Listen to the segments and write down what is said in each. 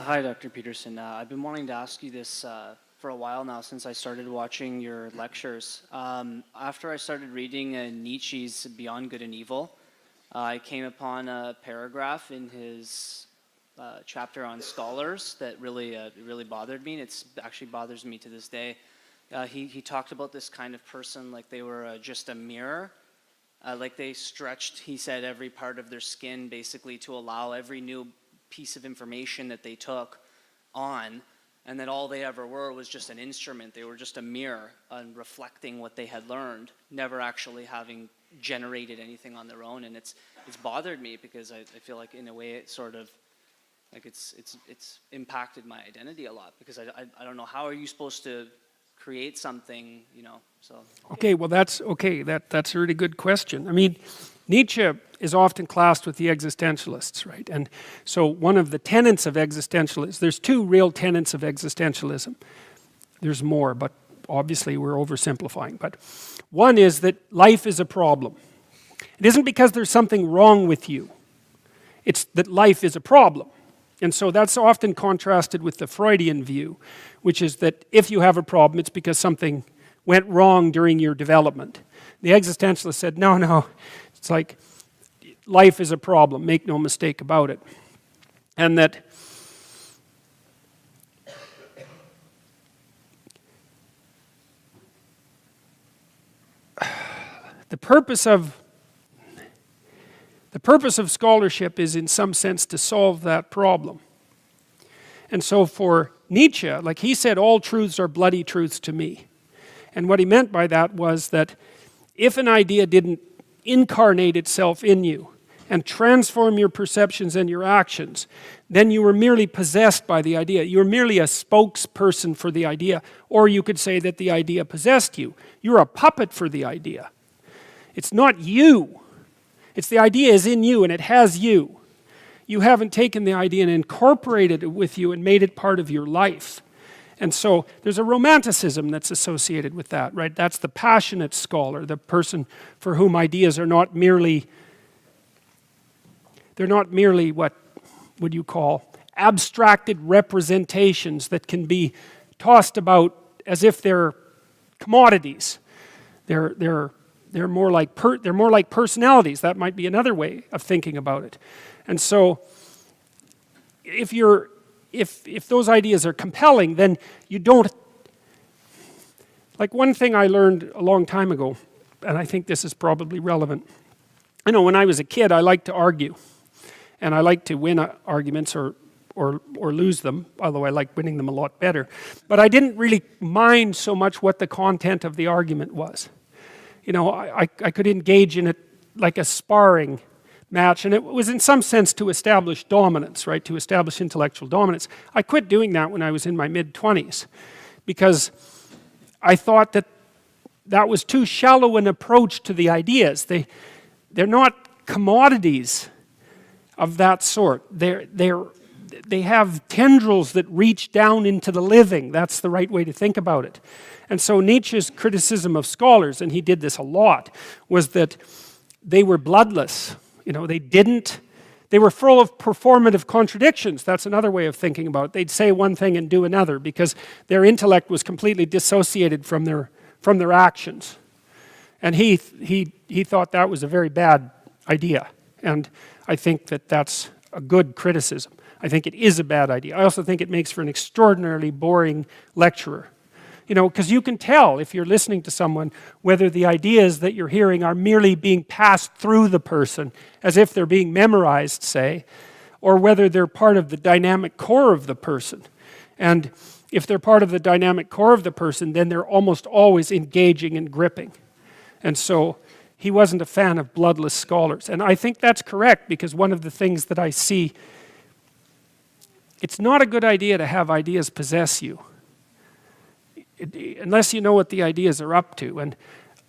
Hi, Dr. Peterson. I've been wanting to ask you this for a while now since I started watching your lectures. After I started reading Nietzsche's Beyond Good and Evil, I came upon a paragraph in his chapter on scholars that really bothered me, and it actually bothers me to this day. He talked about this kind of person like they were just a mirror. Like they stretched, he said, every part of their skin basically to allow every new piece of information that they took on, and that all they ever were was just an instrument. They were just a mirror reflecting what they had learned, never actually having generated anything on their own. And it's bothered me because I feel like in a way it sort of like it's impacted my identity a lot, because I don't know, how are you supposed to create something, so. Okay, well that's okay. That's a really good question. I mean, Nietzsche is often classed with the existentialists, right? And so one of the tenets of existentialism, there's two real tenets of existentialism. There's more, but obviously we're oversimplifying. But one is that life is a problem. It isn't because there's something wrong with you. It's that life is a problem. And so that's often contrasted with the Freudian view, which is that if you have a problem, it's because something went wrong during your development. The existentialist said, no, it's like life is a problem, make no mistake about it. And that the purpose of scholarship is in some sense to solve that problem. And so for Nietzsche, like he said, all truths are bloody truths to me. And what he meant by that was that if an idea didn't incarnate itself in you and transform your perceptions and your actions, then you were merely possessed by the idea. You were merely a spokesperson for the idea. Or you could say that the idea possessed you. You're a puppet for the idea. It's not you. It's the idea is in you and it has you. You haven't taken the idea and incorporated it with you and made it part of your life. And so there's a romanticism that's associated with that, right? That's the passionate scholar, the person for whom ideas are not merely, they're not merely what would you call abstracted representations that can be tossed about as if they're commodities. They're more like personalities. That might be another way of thinking about it. And so if those ideas are compelling, then you don't, like one thing I learned a long time ago, and I think this is probably relevant. I know when I was a kid, I liked to argue, and I liked to win arguments or lose them, although I liked winning them a lot better. But I didn't really mind so much what the content of the argument was. I could engage in it like a sparring match, and it was in some sense to establish dominance, right? To establish intellectual dominance. I quit doing that when I was in my mid-20s because I thought that was too shallow an approach to the ideas. They're not commodities of that sort. They have tendrils that reach down into the living. That's the right way to think about it. And so Nietzsche's criticism of scholars, and he did this a lot, was that they were bloodless. They were full of performative contradictions. That's another way of thinking about it. They'd say one thing and do another because their intellect was completely dissociated from their actions. And he thought that was a very bad idea. And I think that that's a good criticism. I think it is a bad idea. I also think it makes for an extraordinarily boring lecturer. Because you can tell if you're listening to someone whether the ideas that you're hearing are merely being passed through the person as if they're being memorized, say, or whether they're part of the dynamic core of the person. And if they're part of the dynamic core of the person, then they're almost always engaging and gripping. And so he wasn't a fan of bloodless scholars. And I think that's correct, because one of the things that I see, it's not a good idea to have ideas possess you. Unless you know what the ideas are up to. And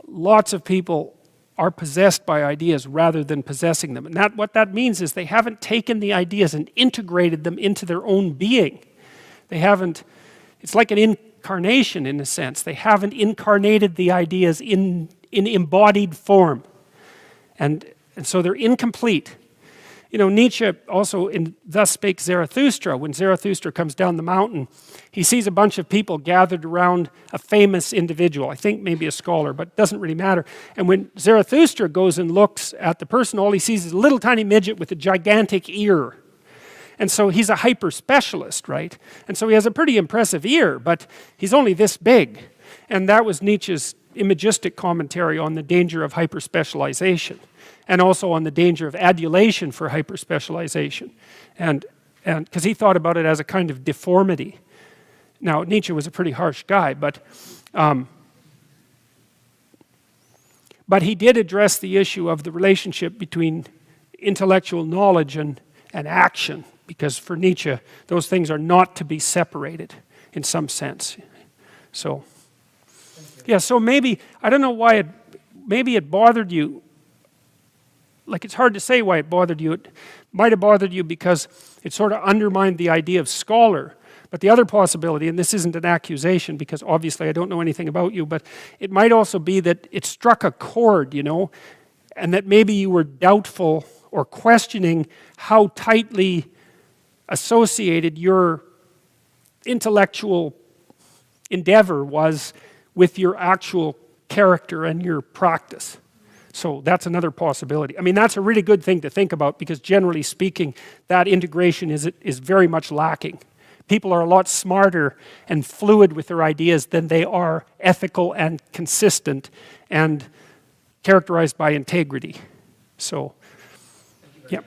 lots of people are possessed by ideas rather than possessing them. And what that means is they haven't taken the ideas and integrated them into their own being. It's like an incarnation in a sense. They haven't incarnated the ideas in embodied form. And so they're incomplete. You know, Nietzsche also, in Thus Spake Zarathustra, when Zarathustra comes down the mountain, he sees a bunch of people gathered around a famous individual, I think maybe a scholar, but it doesn't really matter. And when Zarathustra goes and looks at the person, all he sees is a little tiny midget with a gigantic ear. And so he's a hyper specialist, right? And so he has a pretty impressive ear, but he's only this big. And that was Nietzsche's imagistic commentary on the danger of hyper specialization, and also on the danger of adulation for hyper specialization. And because he thought about it as a kind of deformity. Now, Nietzsche was a pretty harsh guy, but he did address the issue of the relationship between intellectual knowledge and action, because for Nietzsche, those things are not to be separated in some sense. So, yeah, so maybe, I don't know why maybe it bothered you. Like, it's hard to say why it bothered you. It might have bothered you because it sort of undermined the idea of scholar. But the other possibility, and this isn't an accusation because obviously I don't know anything about you, but it might also be that it struck a chord, you know, and that maybe you were doubtful or questioning how tightly associated your intellectual endeavor was with your actual character and your practice. So that's another possibility. I mean, that's a really good thing to think about because generally speaking, that integration is very much lacking. People are a lot smarter and fluid with their ideas than they are ethical and consistent and characterized by integrity. So, yeah.